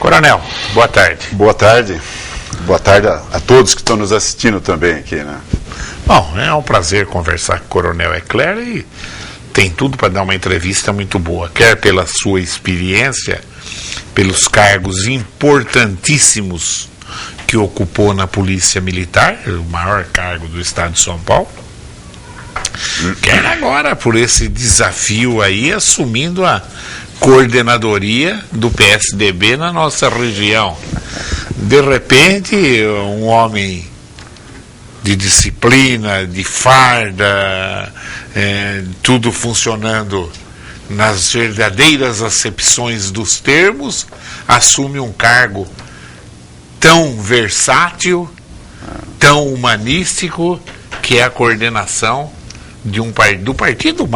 Coronel, boa tarde. Boa tarde. Boa tarde a todos que estão nos assistindo também aqui, né? Bom, é um prazer conversar com o Coronel Ecler e tem tudo para dar uma entrevista muito boa, quer pela sua experiência, pelos cargos importantíssimos que ocupou na Polícia Militar, o maior cargo do Estado de São Paulo, quer agora por esse desafio aí, assumindo a coordenadoria do PSDB na nossa região. De repente, um homem de disciplina, de farda, tudo funcionando nas verdadeiras acepções dos termos, assume um cargo tão versátil, tão humanístico, que é a coordenação do partido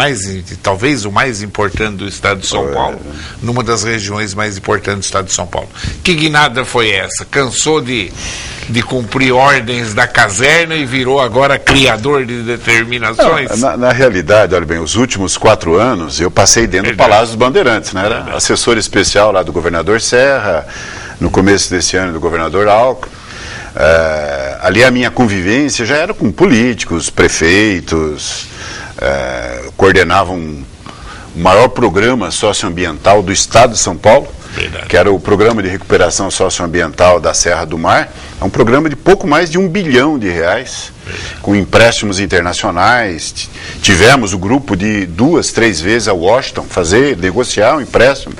talvez o mais importante do Estado de São Paulo, numa das regiões mais importantes do Estado de São Paulo. Que guinada foi essa? Cansou de cumprir ordens da caserna e virou agora criador de determinações? Na realidade, olha bem, os últimos 4 anos eu passei dentro do Palácio dos Bandeirantes, né? Era assessor especial lá do governador Serra, no começo desse ano do governador Alckmin. Ali a minha convivência já era com políticos, prefeitos, coordenavam o maior programa socioambiental do Estado de São Paulo, verdade, que era o Programa de Recuperação Socioambiental da Serra do Mar. É um programa de pouco mais de R$1 bilhão, verdade, com empréstimos internacionais. Tivemos o grupo de 2, 3 vezes a Washington negociar um empréstimo,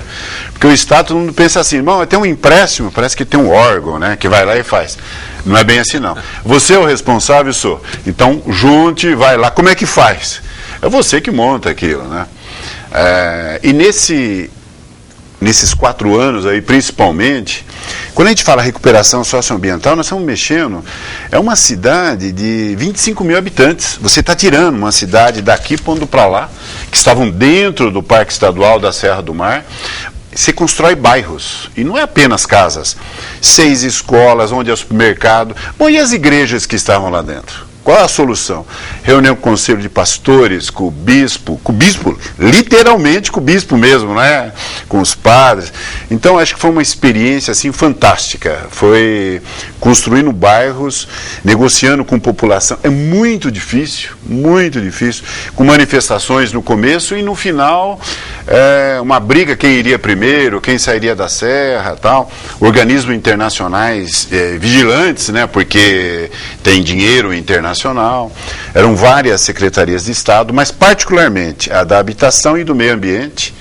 porque o Estado, todo mundo pensa assim, bom, tem um empréstimo, parece que tem um órgão, né, que vai lá e faz. Não é bem assim, não. Você é o responsável, sou. Então, junte, vai lá. Como é que faz? É você que monta aquilo, né? E nesses 4 anos aí, principalmente, quando a gente fala recuperação socioambiental, nós estamos mexendo, é uma cidade de 25 mil habitantes. Você está tirando uma cidade daqui, pondo para lá, que estavam dentro do Parque Estadual da Serra do Mar. Você constrói bairros, e não é apenas casas, 6 escolas, onde é o supermercado. Bom, e as igrejas que estavam lá dentro? Qual a solução? Reunião com o conselho de pastores, com o bispo, literalmente com o bispo mesmo, né? Com os padres. Então, acho que foi uma experiência assim fantástica. Foi construindo bairros, negociando com população. É muito difícil, com manifestações no começo e no final, uma briga, quem iria primeiro, quem sairia da serra, tal. Organismos internacionais vigilantes, né? Porque tem dinheiro internacional. Eram várias secretarias de Estado, mas particularmente a da Habitação e do Meio Ambiente,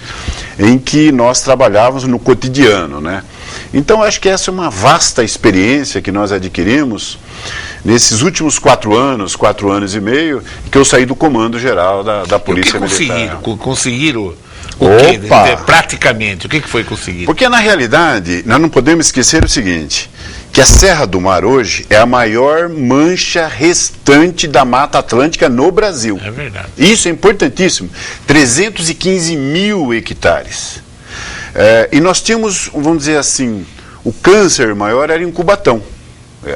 em que nós trabalhávamos no cotidiano, né? Então, acho que essa é uma vasta experiência que nós adquirimos nesses últimos 4 anos e meio, que eu saí do comando geral da Polícia Militar. Conseguiram o quê? Praticamente, o que foi conseguido? Porque, na realidade, nós não podemos esquecer o seguinte, que a Serra do Mar hoje é a maior mancha restante da Mata Atlântica no Brasil. É verdade. Isso é importantíssimo. 315 mil hectares. E nós tínhamos, vamos dizer assim, o câncer maior era em Cubatão.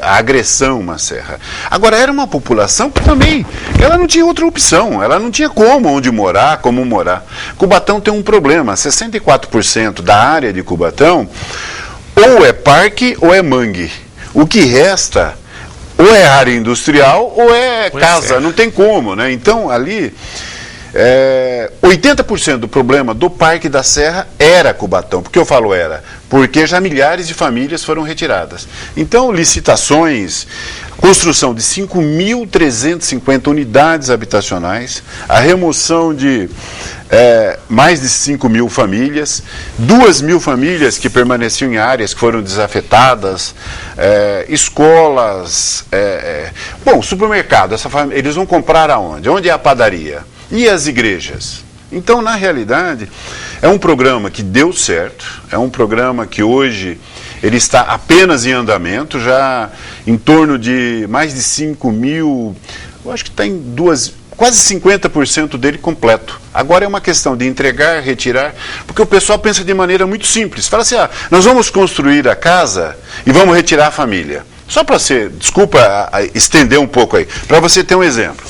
A agressão uma serra. Agora, era uma população que também, ela não tinha outra opção, ela não tinha onde morar, como morar. Cubatão tem um problema, 64% da área de Cubatão ou é parque ou é mangue. O que resta ou é área industrial ou é casa, não tem como, né? Então, ali, 80% do problema do Parque da Serra era Cubatão. Por que eu falo era? Porque já milhares de famílias foram retiradas. Então, licitações, construção de 5.350 unidades habitacionais, a remoção de mais de 5 mil famílias, 2 mil famílias que permaneciam em áreas que foram desafetadas, escolas, supermercado, eles vão comprar aonde? Onde é a padaria? E as igrejas? Então, na realidade, é um programa que deu certo, é um programa que hoje ele está apenas em andamento, já em torno de mais de 5 mil, eu acho que está em quase 50% dele completo. Agora é uma questão de entregar, retirar, porque o pessoal pensa de maneira muito simples. Fala assim, nós vamos construir a casa e vamos retirar a família. Só para desculpa estender um pouco aí, para você ter um exemplo.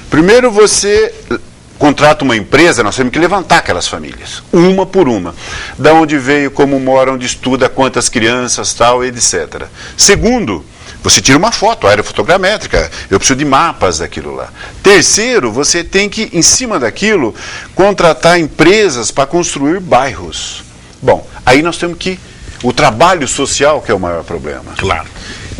Primeiro você contrata uma empresa, nós temos que levantar aquelas famílias, uma por uma. Da onde veio, como mora, onde estuda, quantas crianças, tal, etc. Segundo, você tira uma foto aerofotogramétrica, eu preciso de mapas daquilo lá. Terceiro, você tem que, em cima daquilo, contratar empresas para construir bairros. Bom, aí nós temos que... O trabalho social que é o maior problema. Claro.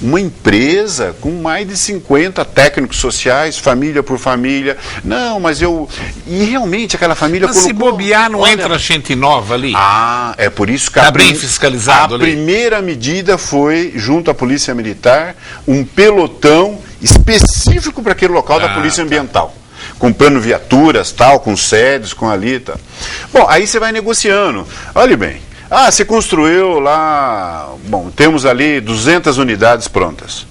Uma empresa com mais de 50 técnicos sociais, família por família. Não, mas eu... E realmente aquela família mas colocou... se bobear, não entra gente nova ali? Ah, é por isso que... Está bem fiscalizado ali? A primeira medida foi, junto à Polícia Militar, um pelotão específico para aquele local da Polícia Ambiental. Comprando viaturas, tal, com sedes, com ali, tal. Bom, aí você vai negociando. Olhe bem. Ah, você construiu lá, bom, temos ali 200 unidades prontas.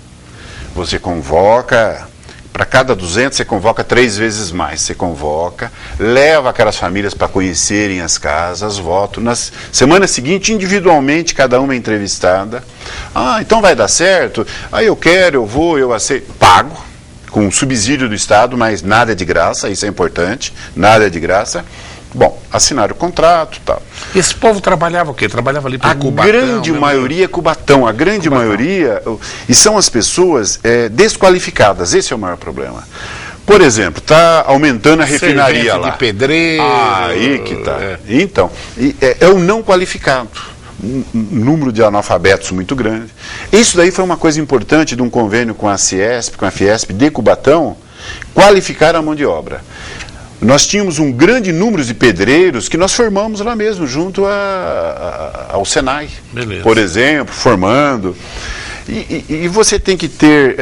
Você convoca, para cada 200 você convoca 3 vezes mais. Você convoca, leva aquelas famílias para conhecerem as casas, voto. Na semana seguinte, individualmente, cada uma é entrevistada. Ah, então vai dar certo? Ah, eu quero, eu vou, eu aceito. Pago, com subsídio do Estado, mas nada é de graça, isso é importante, nada é de graça. Bom, assinaram o contrato e tal. Esse povo trabalhava o quê? Trabalhava ali para Cubatão? A grande maioria é Cubatão, a grande maioria, e são as pessoas desqualificadas, esse é o maior problema. Por exemplo, está aumentando a refinaria servente lá. De pedreiro. Aí que está. Então, é o não qualificado. Um número de analfabetos muito grande. Isso daí foi uma coisa importante de um convênio com a Ciesp, com a Fiesp de Cubatão, qualificar a mão de obra. Nós tínhamos um grande número de pedreiros que nós formamos lá mesmo, junto ao Senai. Beleza. Por exemplo, formando. E você tem que ter,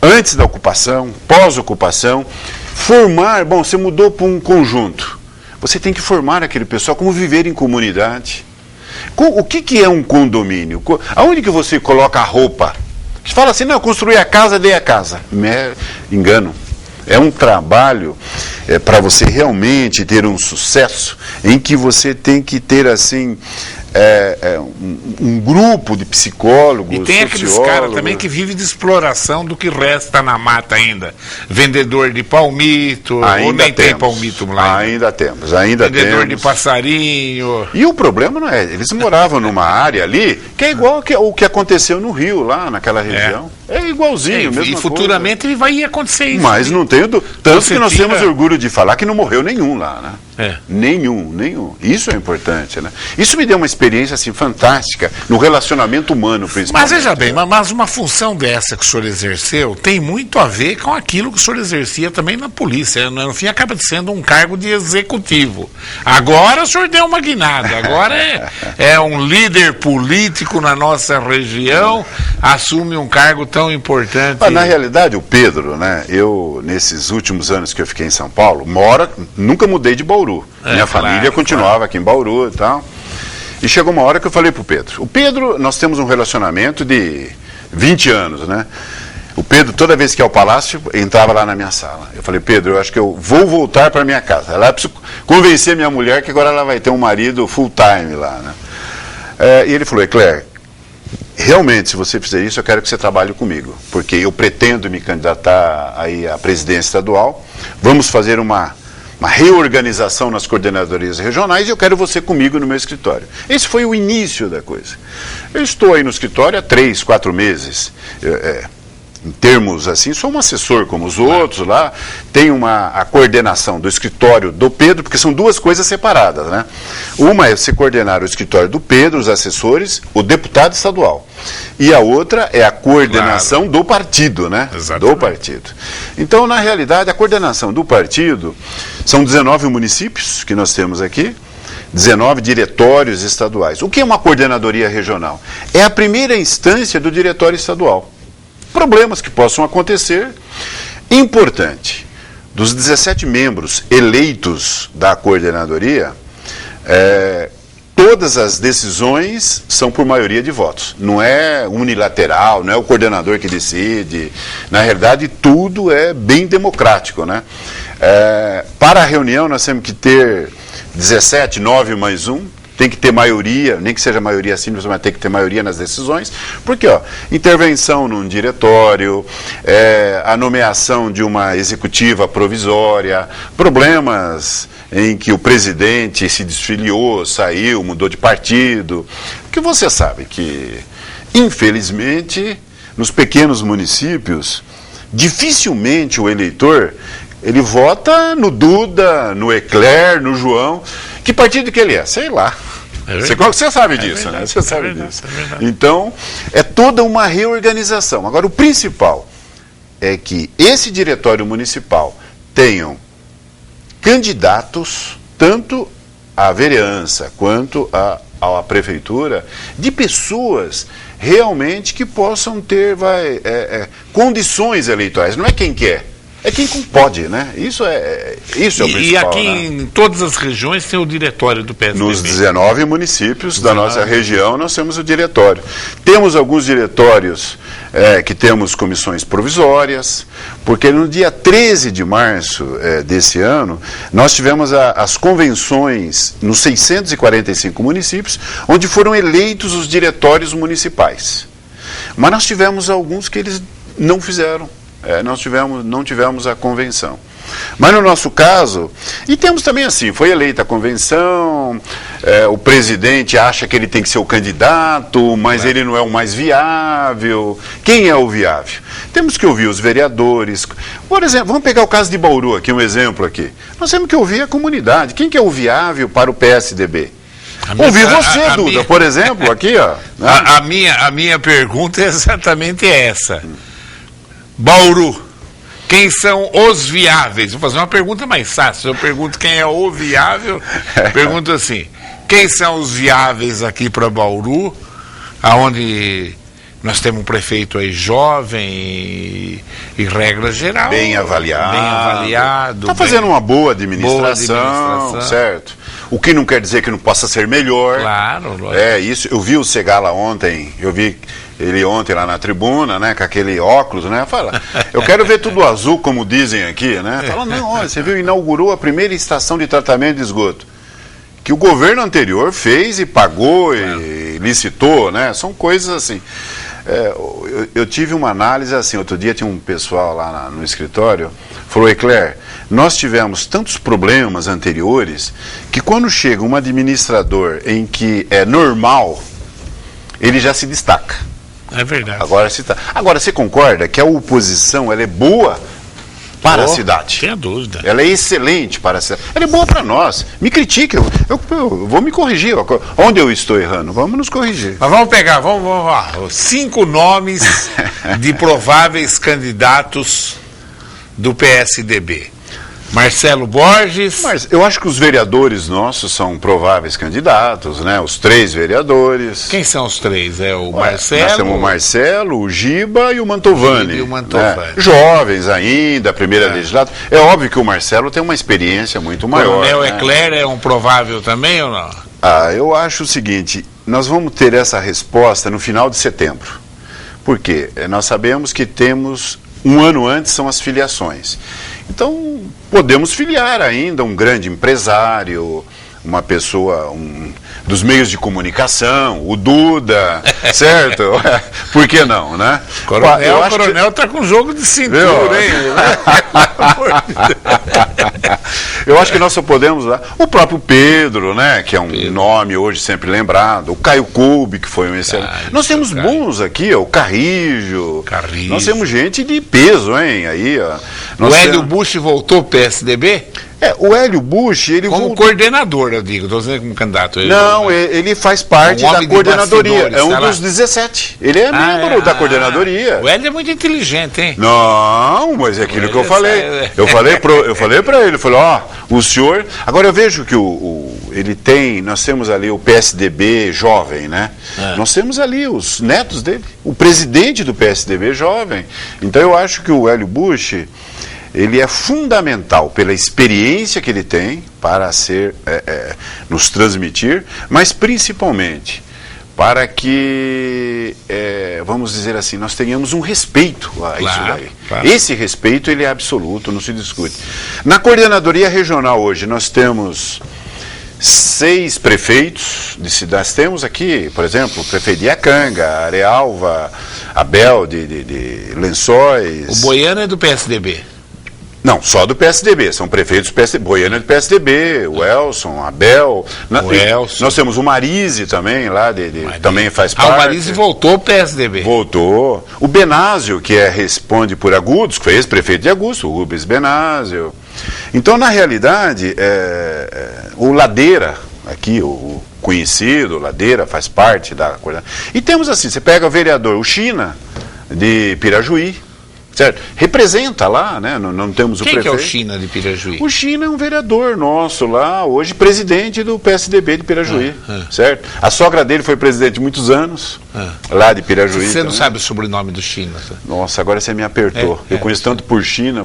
antes da ocupação, pós-ocupação, formar, bom, você mudou para um conjunto. Você tem que formar aquele pessoal como viver em comunidade. O que é um condomínio? Aonde que você coloca a roupa? Você fala assim, não, eu construí a casa, dei a casa. Engano. É um trabalho para você realmente ter um sucesso, em que você tem que ter assim um grupo de psicólogos, e tem aqueles caras também que vivem de exploração do que resta na mata ainda. Vendedor de palmito, ainda ou nem temos. Tem palmito lá. Ainda temos. Vendedor de passarinho. E o problema não é, eles moravam numa área ali, que é igual o que aconteceu no Rio, lá naquela região. É igualzinho, mesmo. E futuramente vai acontecer isso. Mas não tenho tanto que nós temos orgulho de falar que não morreu nenhum lá, né? Nenhum. Isso é importante, né? Isso me deu uma experiência assim fantástica no relacionamento humano, principalmente. Mas veja bem, mas uma função dessa que o senhor exerceu tem muito a ver com aquilo que o senhor exercia também na polícia. No fim acaba sendo um cargo de executivo. Agora o senhor deu uma guinada. Agora é um líder político na nossa região, assume um cargo tão importante. Na realidade, o Pedro, né? Eu, nesses últimos anos que eu fiquei em São Paulo, nunca mudei de Bauru. Minha família continuava aqui em Bauru e tal. E chegou uma hora que eu falei pro Pedro. O Pedro, nós temos um relacionamento de 20 anos, né? O Pedro, toda vez que ia ao palácio, entrava lá na minha sala. Eu falei, Pedro, eu acho que eu vou voltar para minha casa. Lá eu preciso convencer minha mulher que agora ela vai ter um marido full time lá, né? E ele falou, Eclair, realmente, se você fizer isso, eu quero que você trabalhe comigo, porque eu pretendo me candidatar aí à presidência estadual. Vamos fazer uma reorganização nas coordenadorias regionais e eu quero você comigo no meu escritório. Esse foi o início da coisa. Eu estou aí no escritório há 3, 4 meses. Em termos assim, sou um assessor como os outros lá, tenho a coordenação do escritório do Pedro, porque são duas coisas separadas, né? Uma é você coordenar o escritório do Pedro, os assessores, o deputado estadual. E a outra é a coordenação do partido, né? Exatamente. Do partido. Então, na realidade, a coordenação do partido são 19 municípios que nós temos aqui, 19 diretórios estaduais. O que é uma coordenadoria regional? É a primeira instância do diretório estadual. Problemas que possam acontecer. Importante, dos 17 membros eleitos da coordenadoria, todas as decisões são por maioria de votos. Não é unilateral, não é o coordenador que decide. Na realidade, tudo é bem democrático, né? Para a reunião, nós temos que ter 17, 9 mais 1, tem que ter maioria, nem que seja maioria simples, mas tem que ter maioria nas decisões, porque intervenção num diretório, a nomeação de uma executiva provisória, problemas em que o presidente se desfiliou, saiu, mudou de partido, porque você sabe que, infelizmente, nos pequenos municípios, dificilmente o eleitor, ele vota no Duda, no Eclair, no João. Que partido que ele é? Sei lá. Você sabe disso, né? Você sabe disso. Então, é toda uma reorganização. Agora, o principal é que esse diretório municipal tenham candidatos, tanto à vereança quanto à prefeitura, de pessoas realmente que possam ter condições eleitorais. Não é quem quer, é quem pode, né? Isso é o principal. E aqui, né, em todas as regiões tem o diretório do PSDB. Nos 19 municípios da nossa região nós temos o diretório. Temos alguns diretórios que temos comissões provisórias, porque no dia 13 de março desse ano, nós tivemos as convenções nos 645 municípios, onde foram eleitos os diretórios municipais. Mas nós tivemos alguns que eles não fizeram. Não tivemos a convenção. Mas no nosso caso, e temos também assim, foi eleita a convenção, o presidente acha que ele tem que ser o candidato, mas ele não é o mais viável. Quem é o viável? Temos que ouvir os vereadores. Por exemplo, vamos pegar o caso de Bauru aqui, um exemplo aqui. Nós temos que ouvir a comunidade. Quem que é o viável para o PSDB? Ouvir você, Duda, por exemplo, aqui, ó. Né? A minha pergunta é exatamente essa. Bauru, quem são os viáveis? Vou fazer uma pergunta mais fácil. Eu pergunto quem é o viável, pergunto assim, quem são os viáveis aqui para Bauru, aonde nós temos um prefeito aí jovem e regra geral. Bem avaliado. Está fazendo uma boa administração, certo? O que não quer dizer que não possa ser melhor. Claro, lógico. Isso. Eu vi o Segala ontem, ele ontem lá na tribuna, né, com aquele óculos, né, fala, eu quero ver tudo azul, como dizem aqui, né, fala, não, olha, você viu, inaugurou a primeira estação de tratamento de esgoto, que o governo anterior fez e pagou e licitou, né, são coisas assim. Eu tive uma análise assim, outro dia tinha um pessoal lá no escritório, falou, Eclair, nós tivemos tantos problemas anteriores, que quando chega um administrador em que é normal, ele já se destaca. É verdade. Agora, você concorda que a oposição ela é boa para a cidade? Sem dúvida. Ela é excelente para a cidade. Ela é boa para nós. Me critique, eu vou me corrigir. Onde eu estou errando? Vamos nos corrigir. Mas vamos pegar, vamos lá. 5 nomes de prováveis candidatos do PSDB. Marcelo Borges. Mas eu acho que os vereadores nossos são prováveis candidatos, né? Os 3 vereadores. Quem são os 3? É o Marcelo? Nós temos o Marcelo, o Giba e o Mantovani. Né? Jovens ainda, primeira legislatura. É óbvio que o Marcelo tem uma experiência muito maior. O Coronel Eclair é um provável também ou não? Eu acho o seguinte, nós vamos ter essa resposta no final de setembro. Por quê? Nós sabemos que temos, um ano antes são as filiações. Então, podemos filiar ainda um grande empresário, uma pessoa dos meios de comunicação, o Duda, certo? Por que não, né? O coronel está com jogo de cintura, hein? Eu acho que nós só podemos lá. O próprio Pedro, né? Que é um nome hoje sempre lembrado. O Caio Coube, que foi um excelente. Nós temos bons aqui, o Carrijo. Nós temos gente de peso, hein? Aí, ó. O Hélio Busch voltou para o PSDB? O Hélio Busch, ele como coordenador, eu digo, estou dizendo como candidato. Não, ele faz parte da coordenadoria, é um dos 17. Ele é membro da coordenadoria. O Hélio é muito inteligente, hein? Não, mas é aquilo que eu falei. Eu falei para ele, falei, o senhor... Agora eu vejo que ele tem, nós temos ali o PSDB jovem, né? Nós temos ali os netos dele, o presidente do PSDB jovem. Então eu acho que o Hélio Busch... ele é fundamental pela experiência que ele tem para nos transmitir, mas principalmente para que, vamos dizer assim, nós tenhamos um respeito a isso daí. Claro. Esse respeito ele é absoluto, não se discute. Na coordenadoria regional hoje nós temos 6 prefeitos de cidades. Temos aqui, por exemplo, o prefeito de Iacanga, Arealva, Abel de Lençóis. O Boiano é do PSDB. Não, só do PSDB, são prefeitos do PSDB, Boiano é do PSDB, o Elson, Abel. Nós temos o Marise também, lá, também faz parte. O Marise voltou pro PSDB. Voltou. O Benásio, que responde por Agudos, que foi ex-prefeito de Agudos, o Rubens Benásio. Então, na realidade, o Ladeira, aqui, o conhecido, Ladeira, faz parte da coisa. E temos assim, você pega o vereador, o China, de Pirajuí, certo? Representa lá, né? Não temos o prefeito. Quem que é o China de Pirajuí? O China é um vereador nosso lá, hoje presidente do PSDB de Pirajuí, certo? A sogra dele foi presidente muitos anos, lá de Pirajuí. Você não sabe o sobrenome do China? Nossa, agora você me apertou. Eu conheço tanto por China.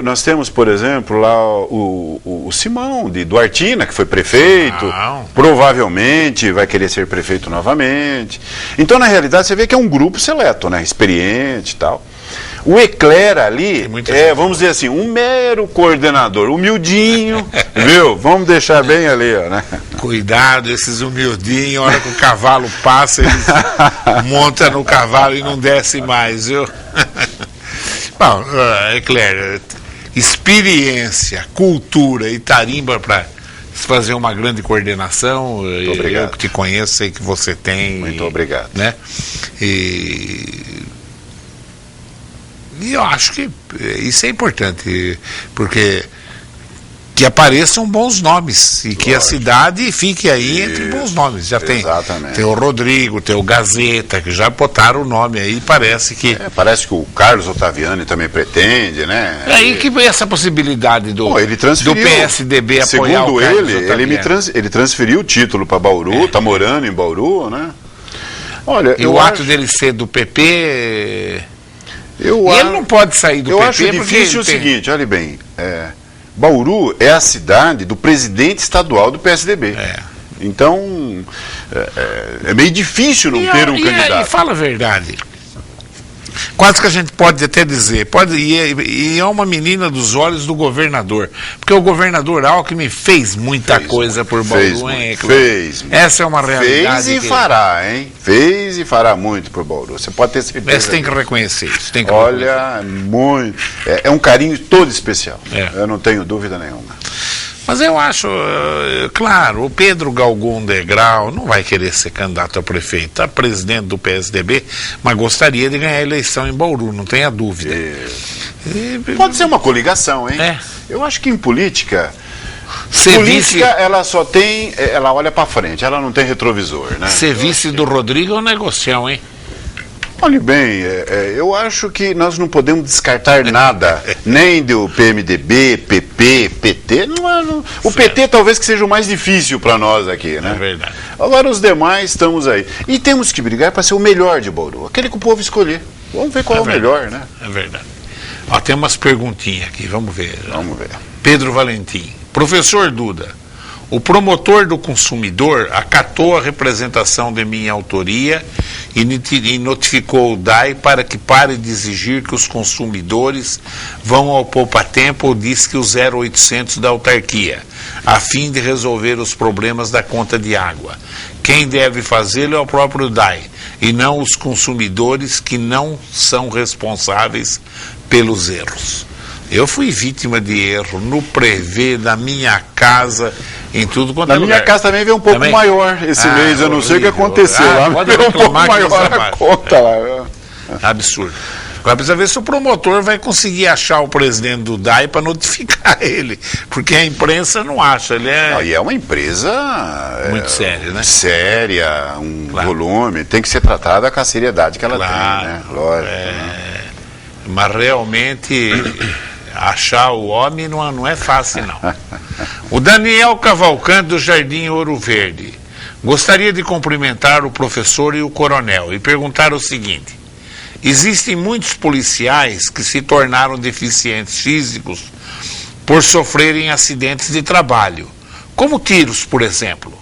Nós temos, por exemplo, lá o Simão de Duartina, que foi prefeito, provavelmente vai querer ser prefeito novamente. Então, na realidade, você vê que é um grupo seleto, né? Experiente e tal. O Ecler ali vamos dizer assim, um mero coordenador, humildinho, viu? Vamos deixar bem ali, ó, né? Cuidado, esses humildinhos, a hora que o cavalo passa, eles montam no cavalo e não desce mais, viu? Bom, Ecler, experiência, cultura e tarimba para fazer uma grande coordenação. Muito obrigado. Eu que te conheço, sei que você tem. Muito obrigado. Né? E eu acho que isso é importante, porque que apareçam bons nomes e que a cidade fique aí entre bons nomes. Já tem o Rodrigo, tem o Gazeta, que já botaram o nome aí, parece que... parece que o Carlos Ottaviani também pretende, né? É aí que vem essa possibilidade do PSDB apoiar o Carlos Ottaviani. Ele transferiu o título para Bauru, está morando em Bauru, né? Olha, e o ato dele ser do PP... ele não pode sair do PP. Eu acho difícil o seguinte, olha bem, Bauru é a cidade do presidente estadual do PSDB. Então, é meio difícil não ter um candidato. E fala a verdade. Quase que a gente pode até dizer, e é uma menina dos olhos do governador, porque o governador Alckmin fez muita coisa por Bauru, hein? Fez. Essa é uma realidade. Fez e fará, hein? Fez e fará muito por Bauru. Você pode ter certeza. Você tem que reconhecer isso. Olha, muito. É um carinho todo especial. Eu não tenho dúvida nenhuma. Mas eu acho, claro, o Pedro Galgum Degrau não vai querer ser candidato a prefeito, está presidente do PSDB, mas gostaria de ganhar a eleição em Bauru, não tenha dúvida. Pode ser uma coligação, hein? Eu acho que em política, ela só tem, ela olha para frente, ela não tem retrovisor, né? Ser vice do Rodrigo é um negocião, hein? Olhe bem, eu acho que nós não podemos descartar nada, nem do PMDB, PP, PT. O PT talvez que seja o mais difícil para nós aqui, né? É verdade. Agora os demais estamos aí. E temos que brigar para ser o melhor de Bauru, aquele que o povo escolher. Vamos ver qual é o melhor, né? É verdade. Ó, tem umas perguntinhas aqui, vamos ver. Vamos ver. Pedro Valentim. Professor Duda, o promotor do consumidor acatou a representação de minha autoria e notificou o DAI para que pare de exigir que os consumidores vão ao poupa-tempo ou diz que o 0800 da autarquia, a fim de resolver os problemas da conta de água. Quem deve fazê-lo é o próprio DAI, e não os consumidores que não são responsáveis pelos erros. Eu fui vítima de erro no prevê da minha casa, em tudo quanto é lugar. Na minha casa também veio um pouco maior esse mês, eu não sei o que aconteceu lá, mas veio um pouco maior a conta lá. Absurdo. Agora precisa ver se o promotor vai conseguir achar o presidente do DAI para notificar ele, porque a imprensa não acha. E é uma empresa muito séria, né? Séria, volume, tem que ser tratada com a seriedade que ela tem, né? Lógico. Né? Mas realmente achar o homem não é fácil, não. O Daniel Cavalcante do Jardim Ouro Verde. Gostaria de cumprimentar o professor e o coronel e perguntar o seguinte: existem muitos policiais que se tornaram deficientes físicos por sofrerem acidentes de trabalho, como tiros, por exemplo,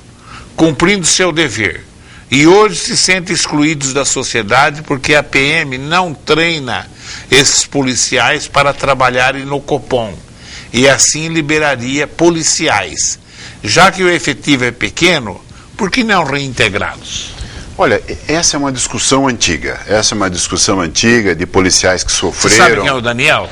cumprindo seu dever, e hoje se sentem excluídos da sociedade porque a PM não treina esses policiais para trabalharem no Copom, e assim liberaria policiais. já que o efetivo é pequeno, por que não reintegrá-los? Olha, essa é uma discussão antiga. Essa é uma discussão antiga de policiais que sofreram. Você sabe quem é o Daniel?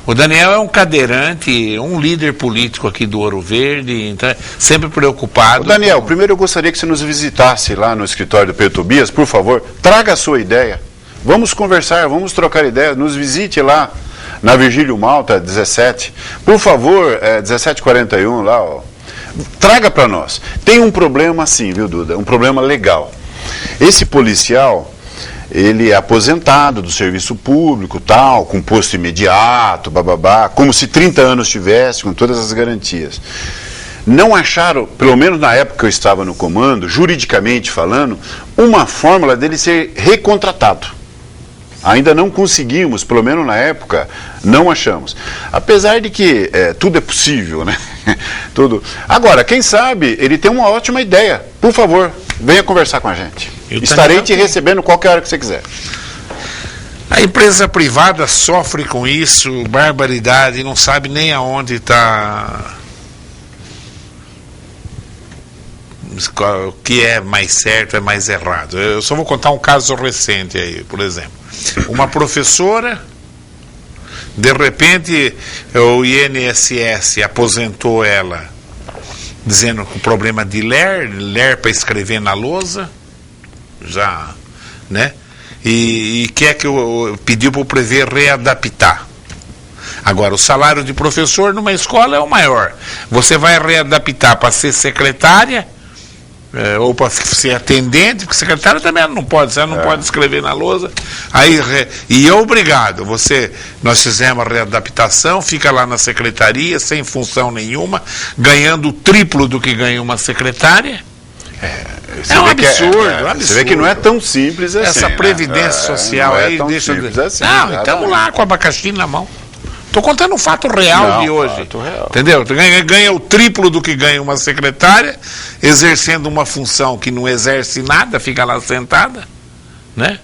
O Daniel é um cadeirante, um líder político aqui do Ouro Verde, então sempre preocupado. Daniel, primeiro eu gostaria que você nos visitasse lá no escritório do Pedro Tobias, por favor, traga a sua ideia. Vamos conversar, vamos trocar ideias, nos visite lá na Virgílio Malta, 17. Por favor, 1741 lá, ó. Traga para nós. Tem um problema sim, viu, Duda? Um problema legal. Esse policial, ele é aposentado do serviço público, tal, com posto imediato, bababá, como se 30 anos tivesse, com todas as garantias. Não acharam, pelo menos na época que eu estava no comando, juridicamente falando, uma fórmula dele ser recontratado. Ainda não conseguimos, pelo menos na época, não achamos. Apesar de que tudo é possível, né? Tudo. Agora, quem sabe, ele tem uma ótima ideia. Por favor, venha conversar com a gente. Estarei te recebendo qualquer hora que você quiser. A empresa privada sofre com isso, barbaridade, não sabe nem aonde está... O que é mais certo, é mais errado. Eu só vou contar um caso recente aí, por exemplo. Uma professora, de repente, o INSS aposentou ela, dizendo que o problema de ler para escrever na lousa, já, né? E quer que pediu para o prever readaptar. Agora, o salário de professor numa escola é o maior. Você vai readaptar para ser secretária, ou para ser atendente, porque secretária também não pode, você não pode escrever na lousa. Aí, e é obrigado, nós fizemos a readaptação, fica lá na secretaria, sem função nenhuma, ganhando o triplo do que ganha uma secretária. É um absurdo, absurdo. Você vê que não é tão simples assim. Essa previdência social não é aí tão deixa... simples assim, não, estamos lá com o abacaxi na mão. Estou contando um fato real de hoje. Fato real. Entendeu? Ganha o triplo do que ganha uma secretária, exercendo uma função que não exerce nada, fica lá sentada, né?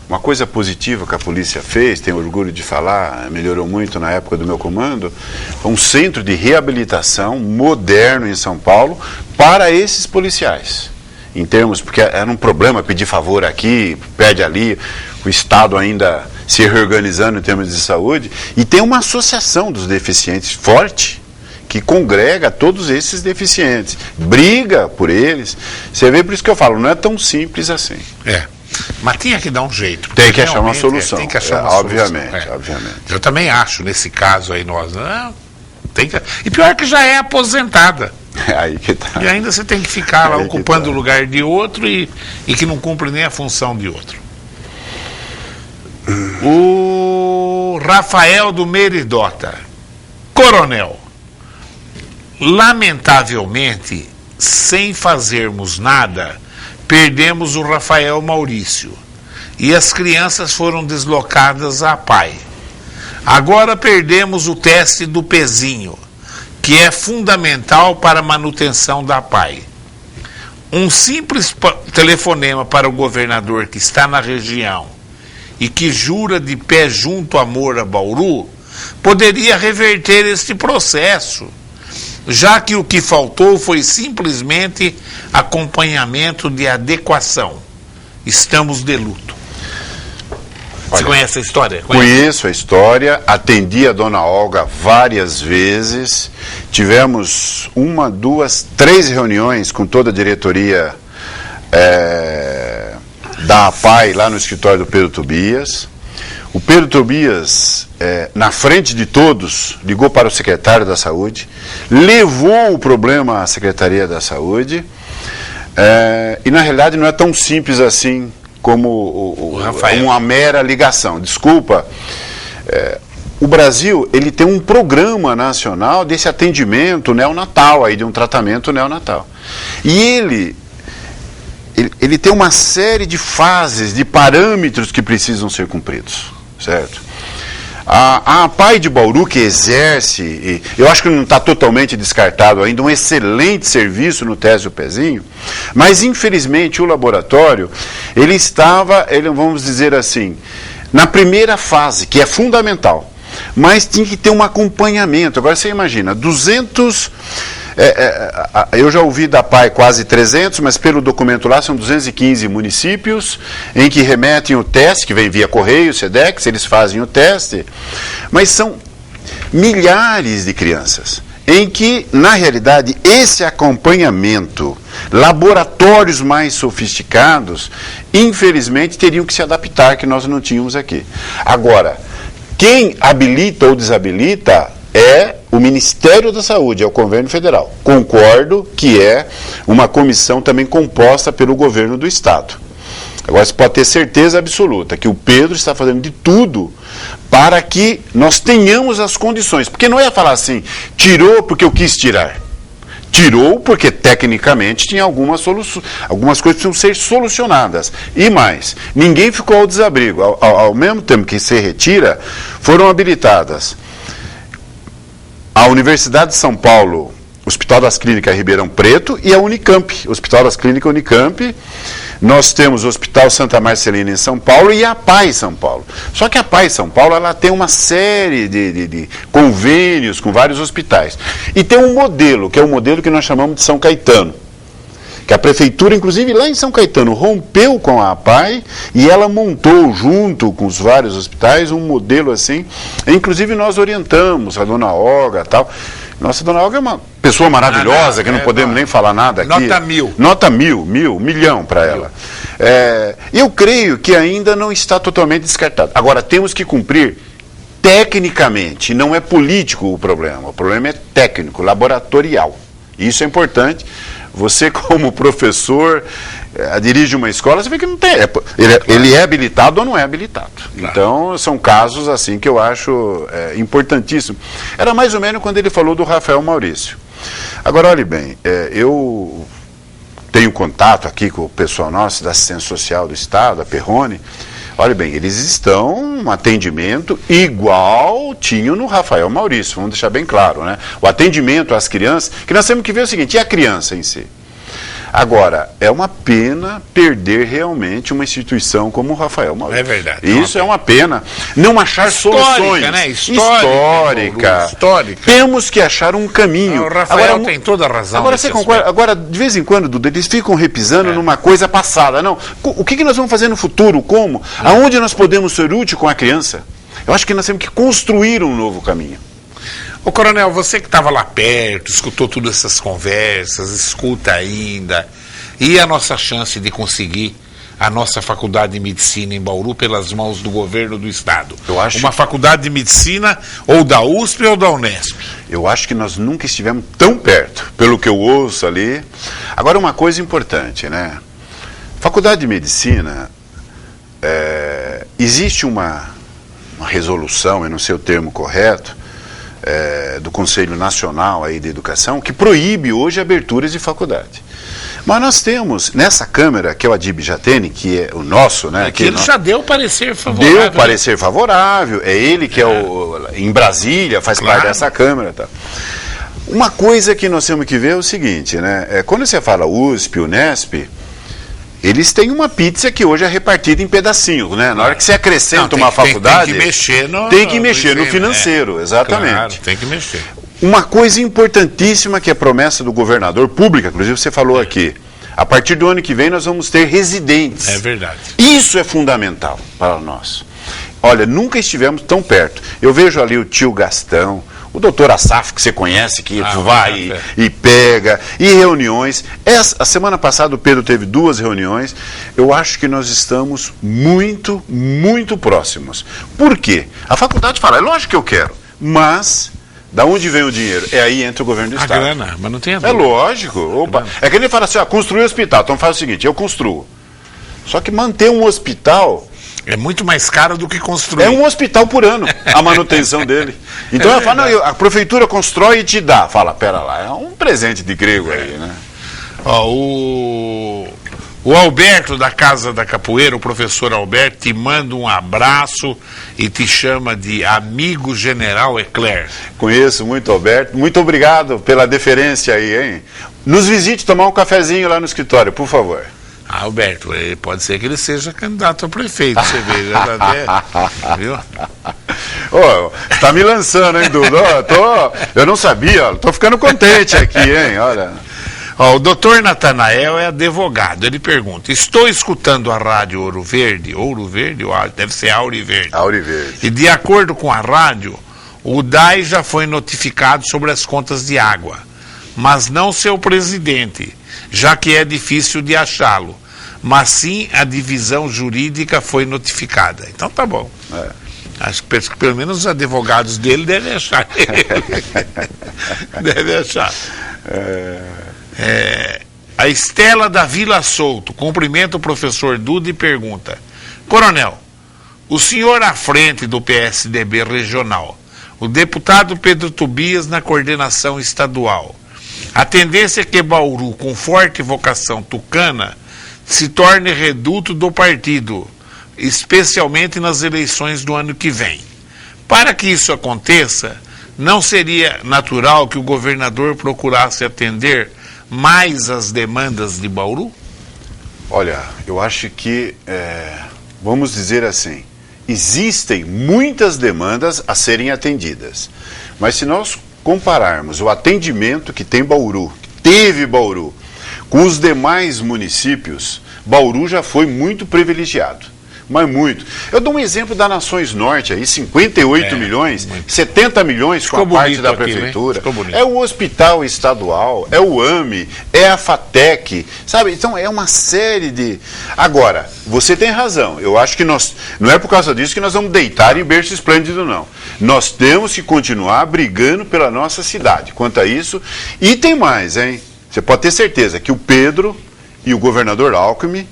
Uma coisa positiva que a polícia fez, tenho orgulho de falar, melhorou muito na época do meu comando, foi um centro de reabilitação moderno em São Paulo para esses policiais. Em termos, porque era um problema pedir favor aqui, pede ali, o Estado ainda se reorganizando em termos de saúde, e tem uma associação dos deficientes forte, que congrega todos esses deficientes, briga por eles. Você vê, por isso que eu falo, não é tão simples assim. Mas tinha que dar um jeito. Tem que achar uma solução. Tem que achar uma obviamente, solução. obviamente. Eu também acho, nesse caso aí, tem que... E pior que já é aposentada. Aí que tá. E ainda você tem que ficar lá Aí ocupando tá. o lugar de outro e que não cumpre nem a função de outro. O Rafael do Meridota. Coronel, lamentavelmente, sem fazermos nada, perdemos o Rafael Maurício e as crianças foram deslocadas à PAI. Agora perdemos o teste do pezinho, que é fundamental para a manutenção da PAI. Um simples telefonema para o governador que está na região e que jura de pé junto amor a Bauru, poderia reverter este processo, já que o que faltou foi simplesmente acompanhamento de adequação. Estamos de luto. Você conhece a história? Conheço a história, atendi a dona Olga várias vezes, tivemos 1, 2, 3 reuniões com toda a diretoria da APAI lá no escritório do Pedro Tobias. O Pedro Tobias, na frente de todos, ligou para o secretário da Saúde, levou o problema à Secretaria da Saúde, e na realidade não é tão simples assim como uma mera ligação. Desculpa, o Brasil ele tem um programa nacional desse atendimento neonatal, aí, de um tratamento neonatal. E ele tem uma série de fases, de parâmetros que precisam ser cumpridos, certo? A APAI de Bauru, que exerce, eu acho que não está totalmente descartado ainda, um excelente serviço no teste do pezinho, mas infelizmente o laboratório, ele estava, vamos dizer assim, na primeira fase, que é fundamental, mas tinha que ter um acompanhamento. Agora você imagina, 200 Eu já ouvi da PAI quase 300, mas pelo documento lá são 215 municípios em que remetem o teste, que vem via correio, SEDEX, eles fazem o teste, mas são milhares de crianças em que, na realidade, esse acompanhamento, laboratórios mais sofisticados, infelizmente teriam que se adaptar, que nós não tínhamos aqui. Agora, quem habilita ou desabilita é o Ministério da Saúde, é o Governo Federal. Concordo que é uma comissão também composta pelo governo do Estado. Agora, você pode ter certeza absoluta que o Pedro está fazendo de tudo para que nós tenhamos as condições. Porque não é falar assim, tirou porque eu quis tirar. Tirou porque, tecnicamente, tinha algumas coisas que precisam ser solucionadas. E mais, ninguém ficou ao desabrigo. Ao mesmo tempo que se retira, foram habilitadas a Universidade de São Paulo, Hospital das Clínicas Ribeirão Preto, e a Unicamp, Hospital das Clínicas Unicamp. Nós temos o Hospital Santa Marcelina em São Paulo e a PAI São Paulo. Só que a PAI São Paulo ela tem uma série de convênios com vários hospitais. E tem um modelo, que é o modelo que nós chamamos de São Caetano. Que a prefeitura, inclusive lá em São Caetano, rompeu com a PAI e ela montou, junto com os vários hospitais, um modelo assim. Inclusive nós orientamos a dona Olga e tal. Nossa, dona Olga é uma pessoa maravilhosa, que não podemos nem falar nada aqui. Nota 1000. Nota 1.000 para ela. Eu creio que ainda não está totalmente descartado. Agora, temos que cumprir tecnicamente, não é político o problema é técnico, laboratorial. Isso é importante. Você, como professor, dirige uma escola, você vê que não tem. Ele é habilitado ou não é habilitado. Claro. Então, são casos assim que eu acho importantíssimo. Era mais ou menos quando ele falou do Rafael Maurício. Agora, olhe bem, eu tenho contato aqui com o pessoal nosso da assistência social do Estado, a Perrone. Olha bem, eles estão um atendimento igual tinham no Rafael Maurício, vamos deixar bem claro, né? O atendimento às crianças, que nós temos que ver o seguinte, e a criança em si? Agora, é uma pena perder realmente uma instituição como o Rafael Maurício. É verdade. Isso é uma pena. Não achar soluções. Né? Histórica. Temos que achar um caminho. O Rafael tem toda a razão. Agora, você concorda? Agora, de vez em quando, Duda, eles ficam repisando numa coisa passada. Não. O que nós vamos fazer no futuro? Como? Aonde nós podemos ser útil com a criança? Eu acho que nós temos que construir um novo caminho. Ô Coronel, você que estava lá perto, escutou todas essas conversas, escuta ainda, e a nossa chance de conseguir a nossa faculdade de medicina em Bauru pelas mãos do governo do Estado? Eu acho... Uma faculdade de medicina ou da USP ou da Unesp? Eu acho que nós nunca estivemos tão perto, pelo que eu ouço ali. Agora, uma coisa importante, né? Faculdade de medicina, existe uma resolução, eu não sei o termo correto, do Conselho Nacional aí de Educação, que proíbe hoje aberturas de faculdade. Mas nós temos, nessa Câmara, que é o Adib Jatene, que é o nosso, né? Que ele já deu parecer favorável. Deu parecer favorável, é ele que em Brasília, faz parte dessa Câmara. Tá? Uma coisa que nós temos que ver é o seguinte, né? Quando você fala USP, Unesp, eles têm uma pizza que hoje é repartida em pedacinhos, né? Na hora que você acrescenta uma faculdade... Tem que mexer no financeiro, exatamente. Claro, tem que mexer. Uma coisa importantíssima que é a promessa do governador, pública, inclusive você falou aqui, a partir do ano que vem nós vamos ter residentes. É verdade. Isso é fundamental para nós. Olha, nunca estivemos tão perto. Eu vejo ali o tio Gastão, o doutor Assaf, que você conhece, que vai e pega, e reuniões. A semana passada o Pedro teve 2 reuniões. Eu acho que nós estamos muito, muito próximos. Por quê? A faculdade fala, é lógico que eu quero, mas da onde vem o dinheiro? É aí entra o governo do Estado. A grana, mas não tem a ver. É lógico. Opa. É que ele fala assim, construir um hospital. Então faz o seguinte, eu construo. Só que manter um hospital... É muito mais caro do que construir. É um hospital por ano, a manutenção dele. Então ela fala, não, a prefeitura constrói e te dá. Fala, pera lá, é um presente de grego aí, né? Ó, o Alberto da Casa da Capoeira, o professor Alberto, te manda um abraço e te chama de amigo General Eclair. Conheço muito, Alberto. Muito obrigado pela deferência aí, hein? Nos visite tomar um cafezinho lá no escritório, por favor. Alberto, pode ser que ele seja candidato a prefeito, você vê, já tá até, viu? Ô, tá me lançando, hein, Duda? Eu não sabia, ó, tô ficando contente aqui, hein, olha. Ó, o doutor Natanael é advogado. Ele pergunta: estou escutando a rádio Ouro Verde, deve ser Auriverde. Auriverde. E de acordo com a rádio, o DAI já foi notificado sobre as contas de água, mas não seu presidente, já que é difícil de achá-lo. Mas sim a divisão jurídica foi notificada. Então tá bom. Acho que pelo menos os advogados dele devem achar. Devem achar. A Estela da Vila Souto cumprimenta o professor Duda e pergunta: Coronel, o senhor à frente do PSDB regional, o deputado Pedro Tobias na coordenação estadual, a tendência é que Bauru, com forte vocação tucana, se torne reduto do partido, especialmente nas eleições do ano que vem. Para que isso aconteça, não seria natural que o governador procurasse atender mais as demandas de Bauru? Olha, eu acho que, vamos dizer assim, existem muitas demandas a serem atendidas, mas se nós compararmos o atendimento que tem Bauru, teve Bauru, com os demais municípios, Bauru já foi muito privilegiado. Mas muito. Eu dou um exemplo da Nações Norte aí, 58 milhões, muito. 70 milhões com a parte da prefeitura. É o hospital estadual, é o AME, é a FATEC, sabe? Então é uma série de... Agora, você tem razão, eu acho que nós, não é por causa disso que nós vamos deitar em berço esplêndido, não. Nós temos que continuar brigando pela nossa cidade, quanto a isso. E tem mais, hein? Você pode ter certeza que o Pedro e o governador Alckmin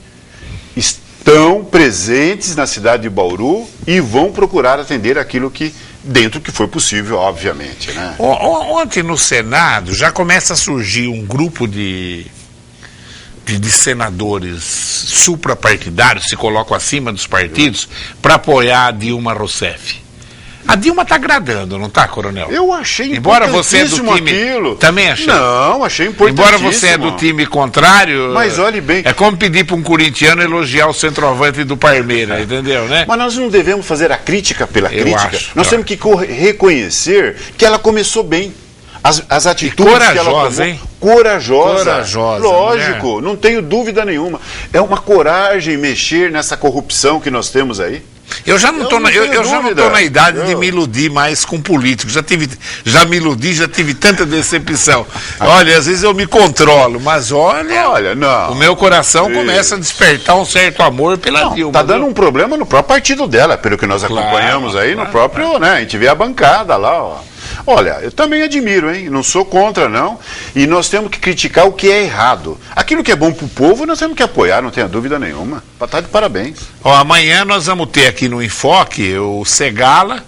estão presentes na cidade de Bauru e vão procurar atender aquilo que, dentro do que for possível, obviamente, né? Ontem no Senado já começa a surgir um grupo de senadores suprapartidários, se colocam acima dos partidos, para apoiar a Dilma Rousseff. A Dilma está agradando, não está, Coronel? Eu achei embora você é do time aquilo. Também achei. Não, achei importantíssimo. Embora você é do time contrário. Mas olhe bem. É como pedir para um corintiano elogiar o centroavante do Parmeira, entendeu, né? Mas nós não devemos fazer a crítica pela crítica. Nós temos que reconhecer que ela começou bem. As atitudes que ela tomou, hein? Corajosa. Lógico, não tenho dúvida nenhuma. É uma coragem mexer nessa corrupção que nós temos aí. Eu já não estou na idade de me iludir mais com políticos. Já me iludi, já tive tanta decepção. Olha, às vezes eu me controlo, mas olha não. O meu coração começa a despertar um certo amor pela Dilma. Está dando um problema no próprio partido dela, pelo que nós acompanhamos aí, no próprio, né? A gente vê a bancada lá, ó. Olha, eu também admiro, hein? Não sou contra, não. E nós temos que criticar o que é errado. Aquilo que é bom para o povo, nós temos que apoiar, não tenha dúvida nenhuma. Tá de parabéns. Ó, amanhã nós vamos ter aqui no Enfoque o Segala,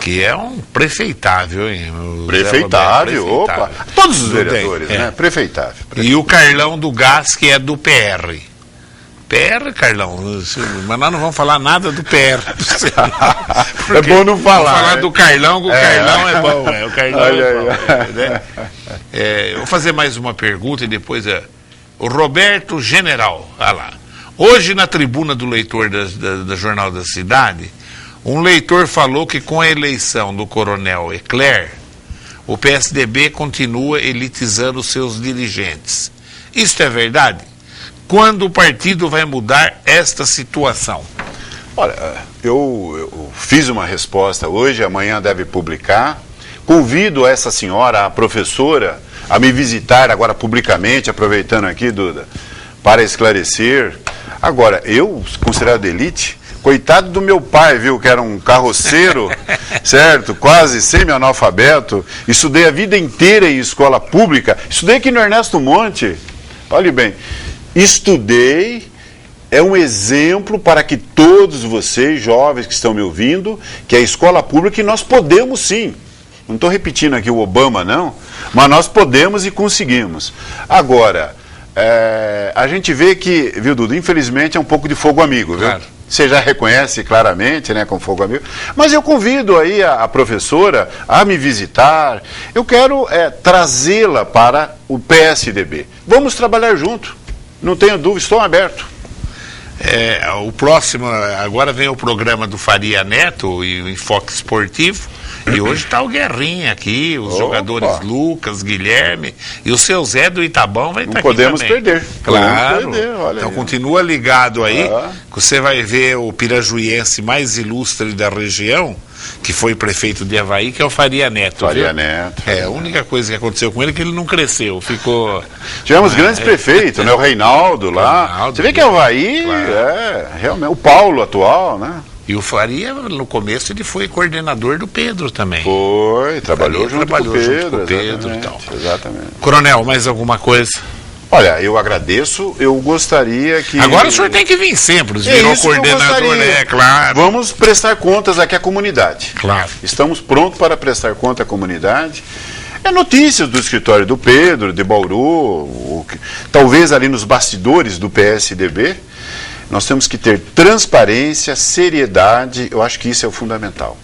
que é um prefeitável, hein? Prefeitável, opa. Todos os vereadores, né? Prefeitável. E o Carlão do Gás, que é do PR. PR, Carlão, mas nós não vamos falar nada do PR. É bom não falar. Vamos falar do Carlão, que o Carlão é bom. O Carlão é bom. Né? Eu vou fazer mais uma pergunta e depois o Roberto General, olha lá. Hoje na tribuna do leitor da Jornal da Cidade, um leitor falou que com a eleição do coronel Ecler, o PSDB continua elitizando seus dirigentes. Isso é verdade? Quando o partido vai mudar esta situação? Olha, eu fiz uma resposta hoje, amanhã deve publicar. Convido essa senhora, a professora, a me visitar agora publicamente, aproveitando aqui, Duda, para esclarecer. Agora, eu, considerado elite, coitado do meu pai, viu, que era um carroceiro, certo? Quase semi-analfabeto. Estudei a vida inteira em escola pública. Estudei aqui no Ernesto Monte. Olhe bem. Estudei, é um exemplo para que todos vocês, jovens que estão me ouvindo, que a escola pública, nós podemos sim. Não estou repetindo aqui o Obama, não, mas nós podemos e conseguimos. Agora, a gente vê que, viu, Dudu, infelizmente é um pouco de fogo amigo, viu? Claro. Você já reconhece claramente, né, com fogo amigo. Mas eu convido aí a professora a me visitar. Eu quero trazê-la para o PSDB. Vamos trabalhar junto. Não tenho dúvida, estou aberto. O próximo, agora vem o programa do Faria Neto e o Enfoque Esportivo. E hoje está o Guerrinha aqui, os jogadores Lucas, Guilherme e o seu Zé do Itabão vai estar aqui também. Não podemos perder. Claro. Olha então aí. Continua ligado aí, que você vai ver o pirajuiense mais ilustre da região, que foi prefeito de Avaí, que é o Faria Neto. Faria Neto. A única coisa que aconteceu com ele é que ele não cresceu, ficou... Tivemos grandes prefeitos, né? O Reinaldo lá. Você vê que Avaí realmente, o Paulo atual, né? E o Faria, no começo, ele foi coordenador do Pedro também. Foi, trabalhou junto com o Pedro e tal. Exatamente. Coronel, mais alguma coisa? Olha, eu agradeço, eu gostaria que... Agora o senhor tem que vir sempre, virou coordenador, claro. Vamos prestar contas aqui à comunidade. Claro. Estamos prontos para prestar conta à comunidade. Notícias do escritório do Pedro, de Bauru, talvez ali nos bastidores do PSDB. Nós temos que ter transparência, seriedade, eu acho que isso é o fundamental.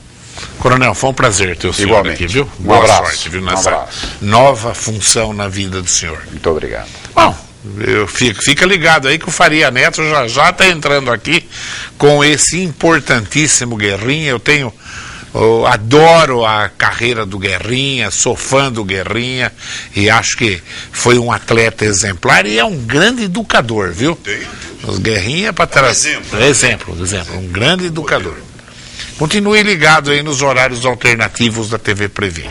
Coronel, foi um prazer ter o senhor Igualmente. aqui, viu? Um abraço. Sorte, viu? Nessa nova função na vida do senhor. Muito obrigado. Bom, fica ligado aí que o Faria Neto já está entrando aqui com esse importantíssimo Guerrinha. Eu adoro a carreira do Guerrinha, sou fã do Guerrinha e acho que foi um atleta exemplar e é um grande educador, viu? Os Guerrinha para trazer exemplo, um grande educador. Continue ligado aí nos horários alternativos da TV Prevê.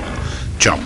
Tchau.